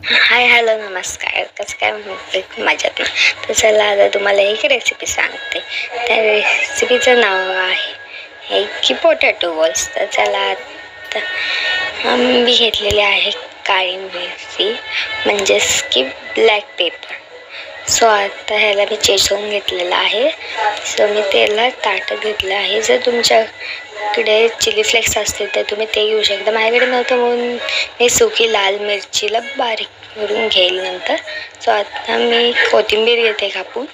Hi hello नमस्कार. कसं काय म्हणते माझ्यात ना. तर चला आता तुम्हाला एक रेसिपी सांगते. त्या रेसिपीचं नाव आहे की पोटॅटो बॉल्स. तर चला आता मी घेतलेली आहे काळी मिरची म्हणजेच की ब्लॅक पेपर. सो आता ह्याला मी चेचून घेतलेलं आहे. सो मी त्याला ताटं घेतलं आहे. जर तुमच्याकडे चिली फ्लेक्स असतील तर तुम्ही ते घेऊ शकता. माझ्याकडे नव्हतं म्हणून मी सुकी लाल मिरचीला बारीक करून घेईल नंतर. सो आता मी कोथिंबीर घेते कापून.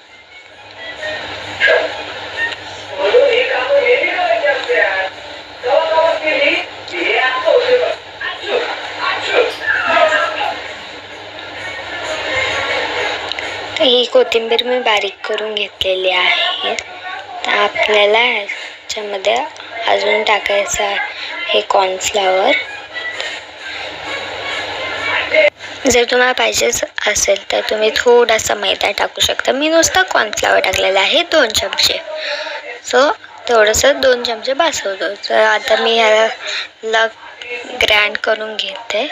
ही कोथिंबीर मी बारीक करून घेतलेली आहे. तर आपल्याला ह्याच्यामध्ये अजून टाकायचं आहे कॉर्नफ्लॉवर. जर तुम्हाला पाहिजे असेल तर तुम्ही थोडासा मैदा टाकू शकता. मी नुसतं कॉर्नफ्लॉवर टाकलेला आहे 2 चमचे. सो थोडंसं 2 चमचे बास होतो. तर आता मी ह्याला ग्राइंड करून घेते.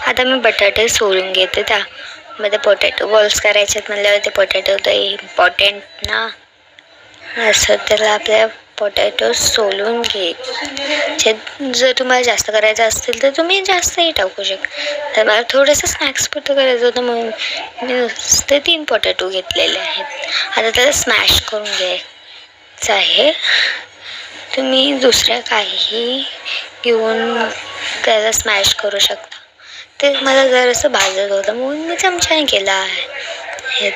आता मी बटाटे सोलून घेते. त्यामध्ये पोटॅटो बॉल्स करायच्यात म्हणल्यावर ते पोटॅटो तर इम्पॉर्टंट ना. असं त्याला आपल्या पोटॅटो सोलून घ्यायचे. जर तुम्हाला जास्त करायचं असतील तर तुम्ही जास्तही टाकू शकता. तर मला थोडंसं स्नॅक्स पुरतं करायचं होतं म्हणून मी नुसते 3 पोटॅटो घेतलेले आहेत. आता त्याला स्मॅश करून घ्यायचं आहे. तुम्ही दुसऱ्या काहीही घेऊन त्याला स्मॅश करू शकता. ते मला जरासं भाजत होतं म्हणून मी चमच्याने केलं आहे.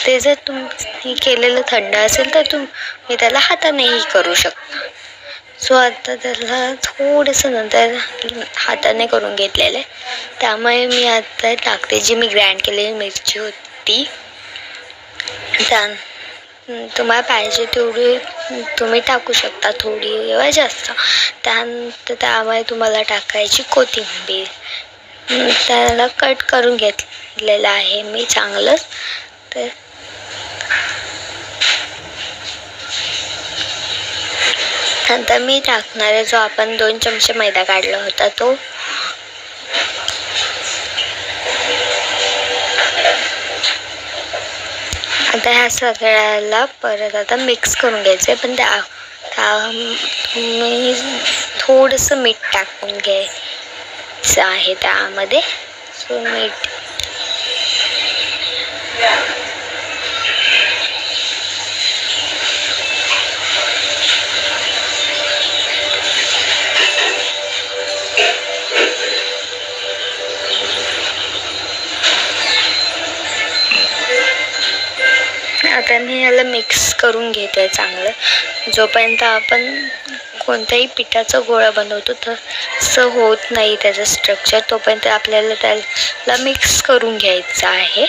ते जर तुम्ही केलेलं थंड असेल तर तुम्ही त्याला हातानेही करू शकता. सो आता त्याला थोडंसं नंतर हाताने करून घेतलेलं आहे. त्यामुळे मी आता टाकते जी मी ग्राइंड केलेली मिरची होती. तुम्हाला पाहिजे तेवढी तुम्ही टाकू शकता, थोडी किंवा जास्त. त्यानंतर त्यामुळे तुम्हाला टाकायची कोथिंबीर. त्याला कट करून घेतलेलं आहे मी चांगलंच. तर नंतर मी टाकणार आहे जो आपण 2 चमचे मैदा काढला होता तो. आता ह्या सगळ्याला परत आता मिक्स करून घ्यायचं आहे. पण मी थोडंसं मीठ टाकून घ्यायचं आहे त्यामध्ये. सो मीठ आता मी ह्याला मिक्स करून घेते चांगलं. जोपर्यंत आपण कोणत्याही पिठाचा गोळा बनवतो तसं होत नाही त्याचं स्ट्रक्चर, तोपर्यंत आपल्याला त्याला मिक्स करून घ्यायचं आहे.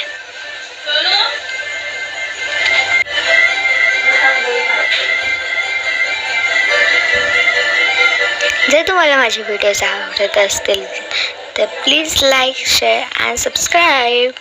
जर तुम्हाला माझे व्हिडिओज आवडत असतील तर please like, share and subscribe.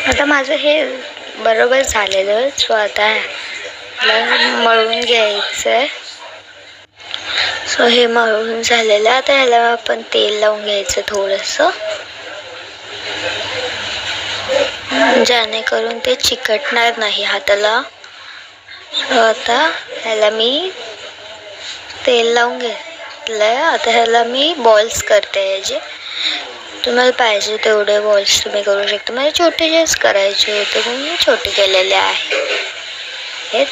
आता माझं हे बरोबर झालेलं. सो आता मळून घ्यायचं आहे. सो हे मळून झालेलं. आता ह्याला आपण तेल लावून घ्यायचं थोडंसं, जेणेकरून ते चिकटणार नाही हाताला. सो आता ह्याला मी तेल लावून घेतलंय. आता ह्याला मी बॉल्स करते. ह्याचे तुम्हाला पाहिजे तेवढे बॉल्स तुम्ही करू शकता. मला छोटेच करायचे होते म्हणून मी छोटे केलेले आहेत.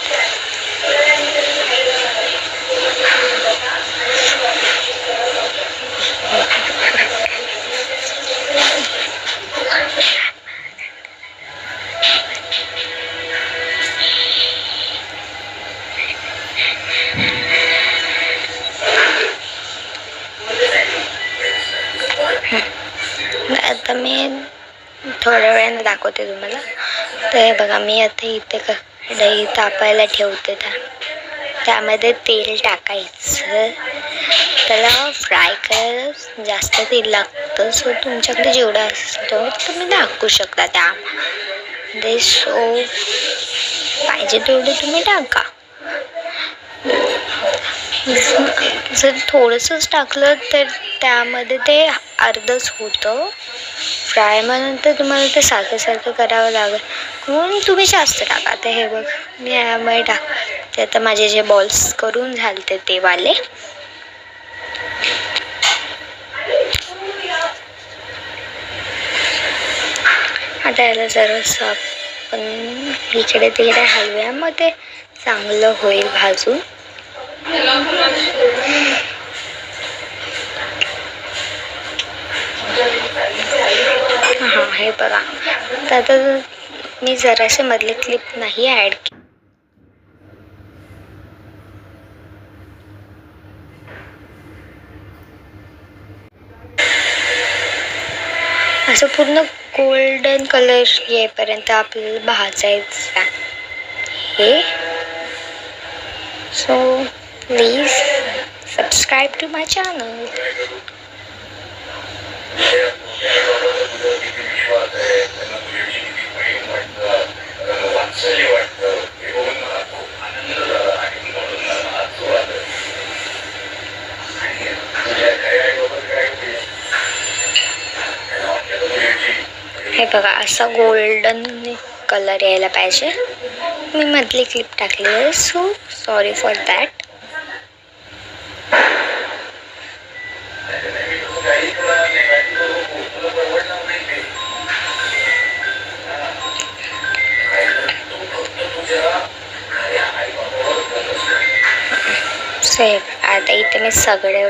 आता मी थोड्या वेळाने दाखवते तुम्हाला. तर हे बघा, मी आता इथे कढई तापायला ठेवते. त्यामध्ये तेल टाकायचं. त्याला फ्राय करायला जास्त तेल लागतं. सो तुमच्याकडे जेवढं असतं तुम्ही टाकू शकता. त्यामध्ये सो पाहिजे तेवढे तुम्ही टाका. जर थोडंसंच टाकलं तर त्यामध्ये ते अर्धच होतं फ्राय. म्हणून तर तुम्हाला ते सारखं करावं लागेल. म्हणून तुम्ही जास्त टाका. आता हे बघ, मी यामुळे टाकते. आता माझे जे बॉल्स करून झाले ते वाले. आता याला जरासं आपण इकडे तिकडे हलवूया, मग ते चांगलं होईल भाजून. हां, हे बघा. तर आता मी जरासे मधले क्लिप नाही ॲड केले. असं पूर्ण गोल्डन कलर येईपर्यंत आपल्याला भाजायचं आहे. So please subscribe to my channel. हे बघा, असा गोल्डन कलर यायला पाहिजे. मी मधली क्लिप टाकली आहे, सो सॉरी फॉर दॅट. आता इथे मी सगळे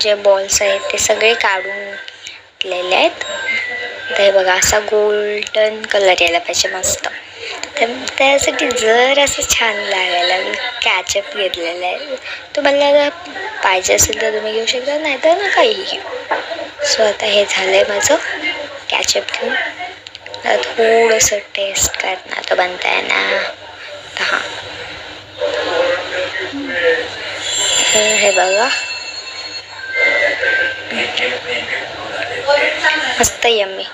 जे बॉल्स आहेत ते सगळे काढून घेतलेले आहेत. तर हे बघा, असा गोल्डन कलर यायला पाहिजे मस्त. तर त्यासाठी जर असं छान लागायला मी कॅचअप घेतलेलं आहे. तुम्हाला पाहिजे असेल तर तुम्ही घेऊ शकता, नाही तर ना काही घेऊ. सो आता हे झालं आहे माझं कॅचअप घेऊन. थोडंसं टेस्ट करणार तर बनताय ना. हां, हे बघा, मस्त यम्मी.